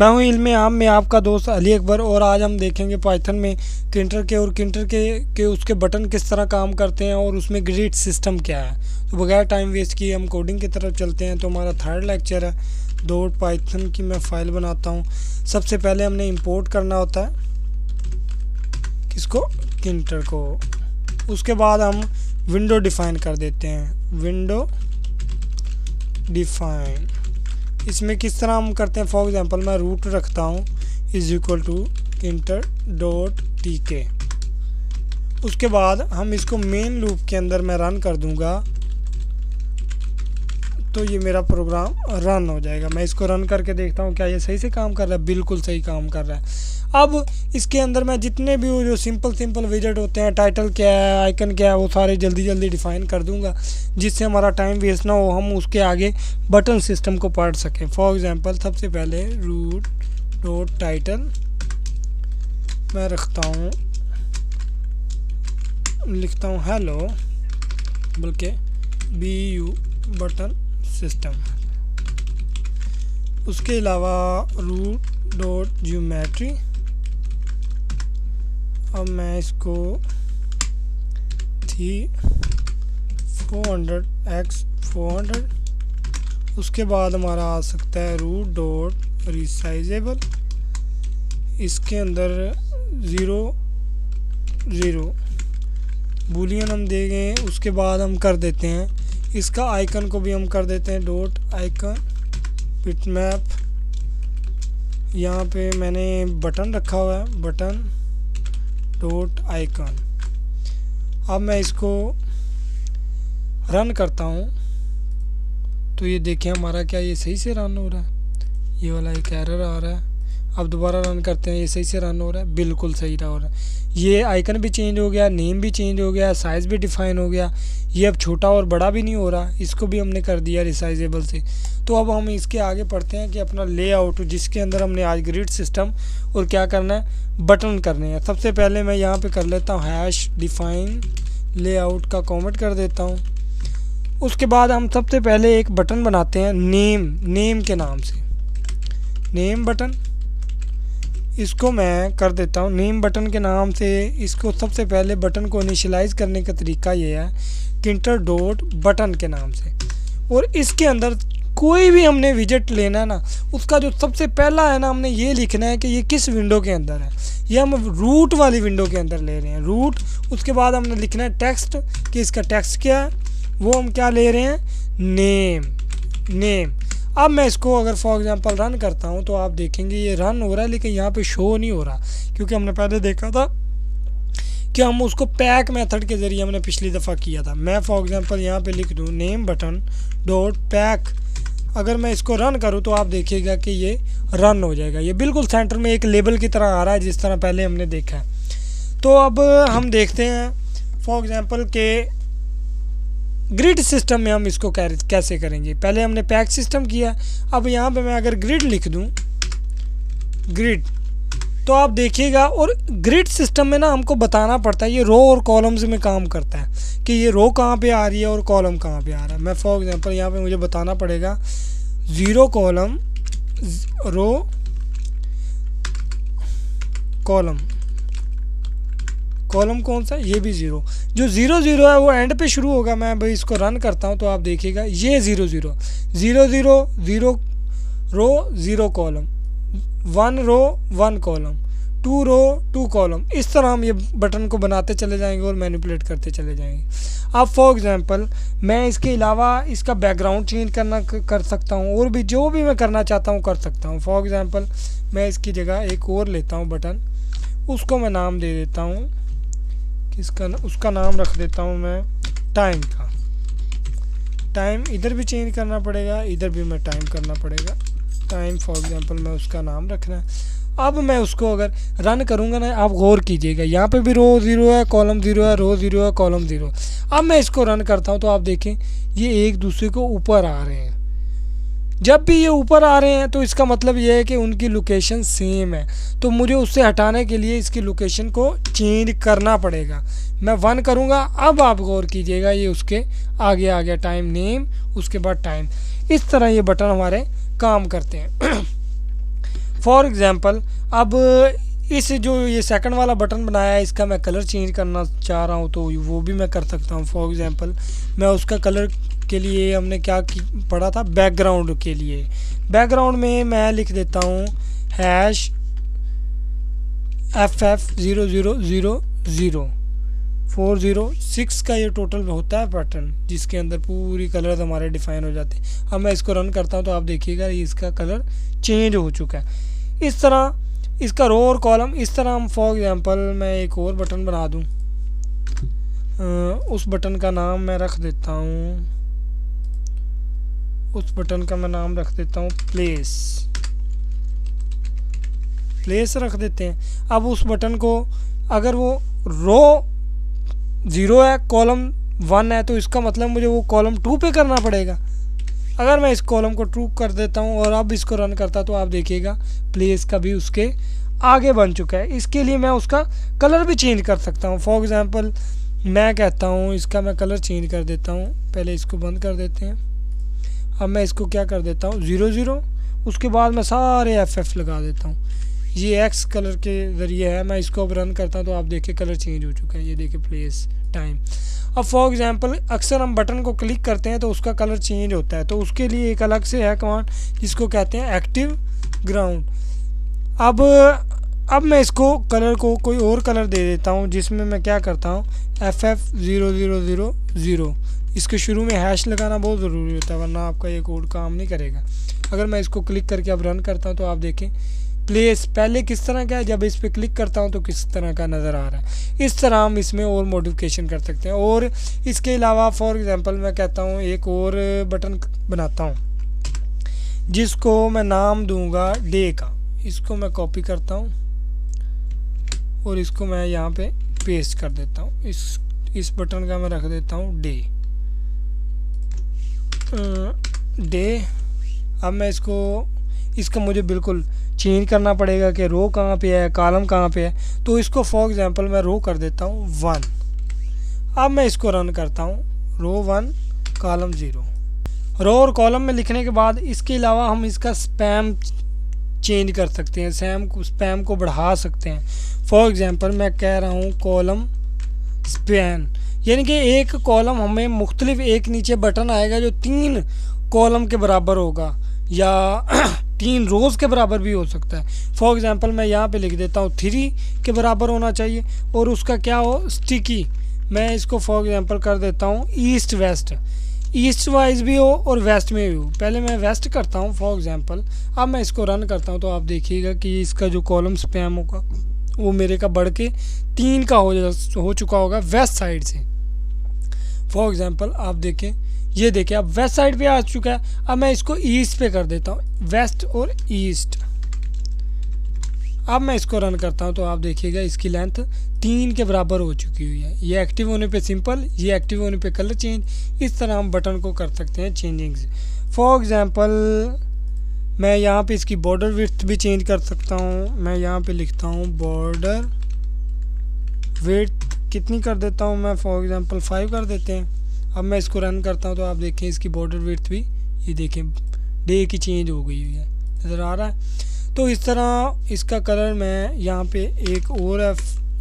मैं हूं इल्मे आम में आपका दोस्त अली अकबर और आज हम देखेंगे पाइथन में किंटर के और किंटर के उसके बटन किस तरह काम करते हैं और उसमें ग्रिड सिस्टम क्या है। तो बगैर टाइम वेस्ट किए हम कोडिंग की तरफ चलते हैं। तो हमारा थर्ड लेक्चर है डॉट पाइथन की। मैं फ़ाइल बनाता हूं। सबसे पहले हमने इंपोर्ट करना होता है किसको, किंटर को। उसके बाद हम विंडो डिफ़ाइन कर देते हैं, विंडो डिफ़ाइन। इसमें किस तरह हम करते हैं, फॉर एग्जांपल मैं रूट रखता हूँ इज इक्वल टू किंटर डॉट टीके। उसके बाद हम इसको मेन लूप के अंदर मैं रन कर दूंगा तो ये मेरा प्रोग्राम रन हो जाएगा। मैं इसको रन करके देखता हूँ क्या ये सही से काम कर रहा है। बिल्कुल सही काम कर रहा है। अब इसके अंदर मैं जितने भी वो जो सिंपल विजेट होते हैं, टाइटल क्या है, आइकन क्या है, वो सारे जल्दी डिफ़ाइन कर दूंगा जिससे हमारा टाइम वेस्ट ना हो, हम उसके आगे बटन सिस्टम को पढ़ सकें। फॉर एग्जांपल सबसे पहले रूट डॉट टाइटल मैं रखता हूँ, लिखता हूँ हेलो, बल्कि BU बटन सिस्टम। उसके अलावा रूट डॉट ज्योमेट्री। अब मैं इसको 400x400। उसके बाद हमारा आ सकता है रूट डॉट रिसाइजेबल। इसके अंदर 0 बूलियन हम देंगे। उसके बाद हम कर देते हैं इसका आइकन को भी हम कर देते हैं डॉट आइकन बिटमैप। यहाँ पे मैंने बटन रखा हुआ है, बटन डॉट आइकन। अब मैं इसको रन करता हूँ तो ये देखें हमारा क्या ये सही से रन हो रहा है। ये वाला एक एरर आ रहा है। अब दोबारा रन करते हैं, ये सही से रन हो रहा है, बिल्कुल सही हो रहा है। ये आइकन भी चेंज हो गया, नेम भी चेंज हो गया, साइज़ भी डिफ़ाइन हो गया। ये अब छोटा और बड़ा भी नहीं हो रहा, इसको भी हमने कर दिया रिसाइजेबल से। तो अब हम इसके आगे पढ़ते हैं कि अपना लेआउट जिसके अंदर हमने आज ग्रिड सिस्टम और क्या करना है, बटन करने हैं। सबसे पहले मैं यहाँ पे कर लेता हूँ हैश डिफ़ाइन लेआउट का कमेंट कर देता हूँ। उसके बाद हम सबसे पहले एक बटन बनाते हैं नेम के नाम से, नेम बटन। इसको मैं कर देता हूँ नेम बटन के नाम से। इसको सबसे पहले बटन को इनिशियलाइज़ करने का तरीका ये है किंटर डॉट बटन के नाम से। और इसके अंदर कोई भी हमने विजेट लेना है ना, उसका जो सबसे पहला है ना, हमने ये लिखना है कि ये किस विंडो के अंदर है। ये हम रूट वाली विंडो के अंदर ले रहे हैं, रूट। उसके बाद हमने लिखना है टेक्स्ट कि इसका टेक्स्ट क्या है, वो हम क्या ले रहे हैं, नेम। अब मैं इसको अगर फॉर एग्जांपल रन करता हूं तो आप देखेंगे ये रन हो रहा है, लेकिन यहाँ पे शो नहीं हो रहा क्योंकि हमने पहले देखा था कि हम उसको पैक मेथड के ज़रिए हमने पिछली दफ़ा किया था। मैं फॉर एग्जांपल यहाँ पे लिख दूँ नेम बटन डॉट पैक। अगर मैं इसको रन करूँ तो आप देखिएगा कि ये रन हो जाएगा। ये बिल्कुल सेंटर में एक लेबल की तरह आ रहा है जिस तरह पहले हमने देखा है। तो अब हम देखते हैं फॉर एग्जांपल के ग्रिड सिस्टम में हम इसको कैसे करेंगे। पहले हमने पैक सिस्टम किया, अब यहाँ पे मैं अगर ग्रिड लिख दूँ, ग्रिड, तो आप देखिएगा। और ग्रिड सिस्टम में ना हमको बताना पड़ता है, ये रो और कॉलम्स में काम करता है कि ये रो कहाँ पे आ रही है और कॉलम कहाँ पे आ रहा है। मैं फॉर एग्जांपल यहाँ पे मुझे बताना पड़ेगा 0 कॉलम रो कॉलम कौन सा, ये भी 0। जो 0 है वो एंड पे शुरू होगा। मैं भाई इसको रन करता हूँ तो आप देखिएगा ये 0 रो 0 कॉलम, 1 रो 1 कॉलम, 2 रो 2 कॉलम। इस तरह हम ये बटन को बनाते चले जाएंगे और मैनिपुलेट करते चले जाएंगे। अब फॉर एग्जांपल मैं इसके अलावा इसका बैकग्राउंड चेंज कर सकता हूँ और भी जो भी मैं करना चाहता हूँ कर सकता हूँ। फॉर एग्जांपल मैं इसकी जगह एक और लेता हूँ बटन, उसको मैं नाम दे देता हूँ किसका, उसका नाम रख देता हूँ मैं टाइम का। टाइम इधर भी चेंज करना पड़ेगा, इधर भी मैं टाइम करना पड़ेगा। टाइम फॉर एग्जांपल मैं उसका नाम रखना है। अब मैं उसको अगर रन करूँगा ना, आप गौर कीजिएगा यहाँ पे भी रो 0 है, कॉलम 0 है, रो 0 है, कॉलम 0। अब मैं इसको रन करता हूँ तो आप देखें ये एक दूसरे को ऊपर आ रहे हैं। जब भी ये ऊपर आ रहे हैं तो इसका मतलब ये है कि उनकी लोकेशन सेम है। तो मुझे उससे हटाने के लिए इसकी लोकेशन को चेंज करना पड़ेगा। मैं 1 करूँगा, अब आप गौर कीजिएगा ये उसके आगे आ गया टाइम नेम, उसके बाद टाइम। इस तरह ये बटन हमारे काम करते हैं। फॉर एग्जांपल अब इस जो ये सेकंड वाला बटन बनाया है इसका मैं कलर चेंज करना चाह रहा हूँ तो वो भी मैं कर सकता हूँ। फॉर एग्जांपल मैं उसका कलर के लिए हमने क्या पढ़ा था, बैकग्राउंड के लिए। बैकग्राउंड में मैं लिख देता हूँ हैश FF0000 406 का ये टोटल होता है पैटर्न, जिसके अंदर पूरी कलर हमारे डिफाइन हो जाते हैं। अब मैं इसको रन करता हूँ तो आप देखिएगा इसका कलर चेंज हो चुका है। इस तरह इसका रो और कॉलम इस तरह हम फॉर एग्जांपल मैं एक और बटन बना दूँ, उस बटन का नाम मैं रख देता हूँ, उस बटन का मैं नाम रख देता हूँ प्लेस रख देते हैं। अब उस बटन को अगर वो रो 0 है कॉलम 1 है तो इसका मतलब मुझे वो कॉलम 2 पे करना पड़ेगा। अगर मैं इस कॉलम को ट्रू कर देता हूँ और अब इसको रन करता तो आप देखिएगा प्लेस का भी उसके आगे बन चुका है। इसके लिए मैं उसका कलर भी चेंज कर सकता हूँ। फॉर एग्जांपल मैं कहता हूँ इसका मैं कलर चेंज कर देता हूँ, पहले इसको बंद कर देते हैं। अब मैं इसको क्या कर देता हूँ 00, उसके बाद मैं सारे FF लगा देता हूँ। ये X कलर के ज़रिए है। मैं इसको अब रन करता हूँ तो आप देखिए कलर चेंज हो चुका है। ये देखिए प्लेस टाइम। अब फॉर एग्जांपल अक्सर हम बटन को क्लिक करते हैं तो उसका कलर चेंज होता है, तो उसके लिए एक अलग से है कमांड जिसको कहते हैं एक्टिव ग्राउंड। अब मैं इसको कलर को कोई और कलर दे देता हूँ, जिसमें मैं क्या करता हूँ FF0000। इसके शुरू में हैश लगाना बहुत ज़रूरी होता है वरना आपका ये कोड काम नहीं करेगा। अगर मैं इसको क्लिक करके अब रन करता हूँ तो आप देखें प्लेस पहले किस तरह का है, जब इस पर क्लिक करता हूँ तो किस तरह का नज़र आ रहा है। इस तरह हम इसमें और मॉडिफिकेशन कर सकते हैं। और इसके अलावा फॉर एग्जांपल मैं कहता हूँ एक और बटन बनाता हूँ जिसको मैं नाम दूंगा डे का। इसको मैं कॉपी करता हूँ और इसको मैं यहाँ पे पेस्ट कर देता हूँ। इस बटन का मैं रख देता हूँ डे। अब मैं इसका मुझे बिल्कुल चेंज करना पड़ेगा कि रो कहाँ पे है, कॉलम कहाँ पे है। तो इसको फॉर एग्जांपल मैं रो कर देता हूँ 1। अब मैं इसको रन करता हूँ रो 1 कॉलम 0। रो और कॉलम में लिखने के बाद इसके अलावा हम इसका स्पैम चेंज कर सकते हैं, स्पैम को बढ़ा सकते हैं। फॉर एग्जांपल मैं कह रहा हूँ कॉलम स्पैन, यानी कि एक कॉलम हमें मुख्तलिफ एक नीचे बटन आएगा जो 3 कॉलम के बराबर होगा या 3 रोज़ के बराबर भी हो सकता है। फॉर एग्जांपल मैं यहाँ पे लिख देता हूँ 3 के बराबर होना चाहिए और उसका क्या हो स्टिकी। मैं इसको फॉर एग्जांपल कर देता हूँ ईस्ट वेस्ट, ईस्ट वाइज भी हो और वेस्ट में भी हो। पहले मैं वेस्ट करता हूँ फॉर एग्जांपल। अब मैं इसको रन करता हूँ तो आप देखिएगा कि इसका जो कॉलम स्पैम होगा वो मेरे का बढ़ के 3 का हो चुका होगा वेस्ट साइड से। फॉर एग्जांपल आप देखें, ये देखें अब वेस्ट साइड पे आ चुका है। अब मैं इसको ईस्ट पे कर देता हूँ, वेस्ट और ईस्ट। अब मैं इसको रन करता हूँ तो आप देखिएगा इसकी लेंथ 3 के बराबर हो चुकी हुई है। ये एक्टिव होने पे सिंपल, ये एक्टिव होने पे कलर चेंज। इस तरह हम बटन को कर सकते हैं चेंजिंग। फॉर एग्जांपल मैं यहाँ पे इसकी बॉर्डर विड्थ भी चेंज कर सकता हूँ। मैं यहाँ पे लिखता हूँ बॉर्डर विड्थ कितनी कर देता हूँ मैं, फॉर एग्जांपल 5 कर देते हैं। अब मैं इसको रन करता हूँ तो आप देखें इसकी बॉर्डर विड्थ भी ये देखें डे की चेंज हो गई हुई है, नज़र आ रहा है। तो इस तरह इसका कलर मैं यहाँ पे एक और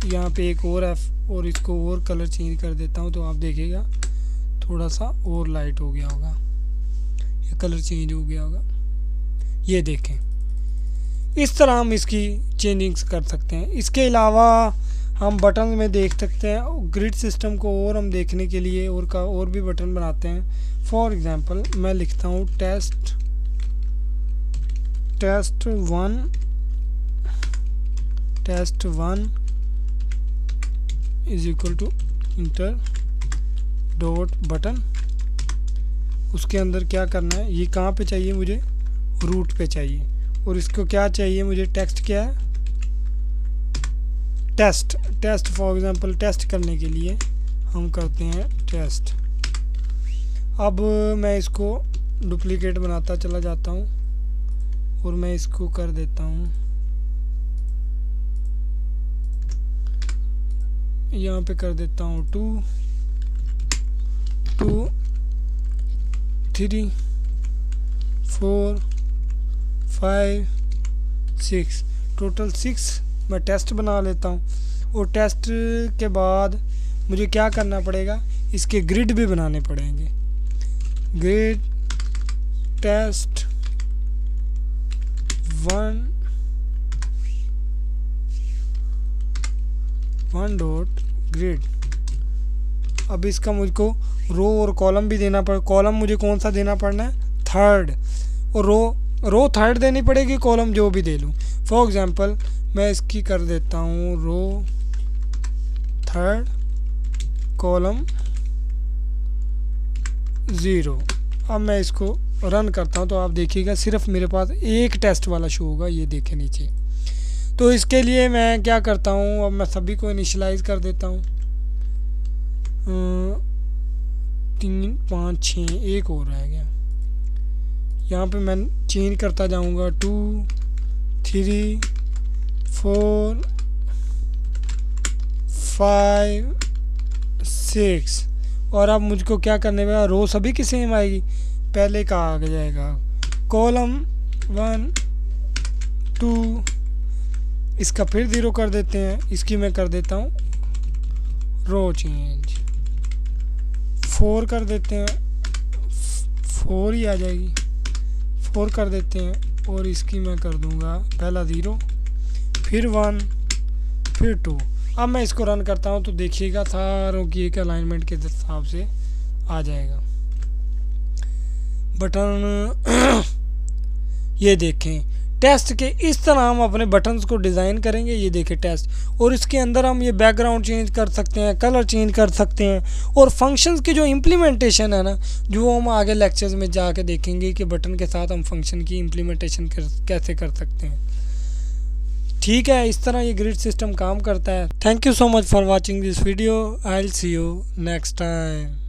यहाँ पे एक और और इसको और कलर चेंज कर देता हूँ तो आप देखिएगा थोड़ा सा और लाइट हो गया होगा, ये कलर चेंज हो गया होगा। ये देखें इस तरह हम इसकी चेंजिंग्स कर सकते हैं। इसके अलावा हम बटन में देख सकते हैं ग्रिड सिस्टम को और हम देखने के लिए और भी बटन बनाते हैं। फॉर एग्जांपल मैं लिखता हूँ test 1 is equal to enter dot button. उसके अंदर क्या करना है, ये कहाँ पे चाहिए मुझे, रूट पे चाहिए। और इसको क्या चाहिए मुझे, टेक्स्ट क्या है, टेस्ट फॉर एग्जांपल टेस्ट करने के लिए हम करते हैं टेस्ट। अब मैं इसको डुप्लीकेट बनाता चला जाता हूँ और मैं इसको कर देता हूँ यहाँ पे कर देता हूँ 2 3 4 5 6, टोटल 6 मैं टेस्ट बना लेता हूँ। और टेस्ट के बाद मुझे क्या करना पड़ेगा, इसके ग्रिड भी बनाने पड़ेंगे। Grid test 1 dot grid. अब इसका मुझको रो और कॉलम भी देना पड़े। कॉलम मुझे कौन सा देना पड़ना है, थर्ड, और रो थर्ड देनी पड़ेगी, कॉलम जो भी दे लूँ। फॉर एग्जांपल मैं इसकी कर देता हूँ रो थर्ड कॉलम 0। अब मैं इसको रन करता हूँ तो आप देखिएगा सिर्फ मेरे पास एक टेस्ट वाला शो होगा, ये देखे नीचे। तो इसके लिए मैं क्या करता हूँ, अब मैं सभी को इनिशियलाइज कर देता हूँ। 3 5 6 एक और रह गया। यहाँ पे मैं चेंज करता जाऊँगा 2 3 4 5 6। और अब मुझको क्या करने में, रो सभी की सेम आएगी, पहले का आ जाएगा कॉलम 1 2, इसका फिर 0 कर देते हैं। इसकी मैं कर देता हूँ रो चेंज 4 कर देते हैं, 4 ही आ जाएगी, 4 कर देते हैं। और इसकी मैं कर दूंगा पहला 0 फिर 1 फिर 2। अब मैं इसको रन करता हूँ तो देखिएगा सारों की एक अलाइनमेंट के हिसाब से आ जाएगा। बटन ये देखें, टेस्ट के इस तरह हम अपने बटन्स को डिज़ाइन करेंगे। ये देखें टेस्ट, और इसके अंदर हम ये बैकग्राउंड चेंज कर सकते हैं, कलर चेंज कर सकते हैं। और फंक्शंस की जो इम्प्लीमेंटेशन है ना, जो हम आगे लेक्चर्स में जाके देखेंगे कि बटन के साथ हम फंक्शन की इम्प्लीमेंटेशन कैसे कर सकते हैं। ठीक है, इस तरह ये ग्रिड सिस्टम काम करता है। Thank you so much for watching this video. I will see you next time.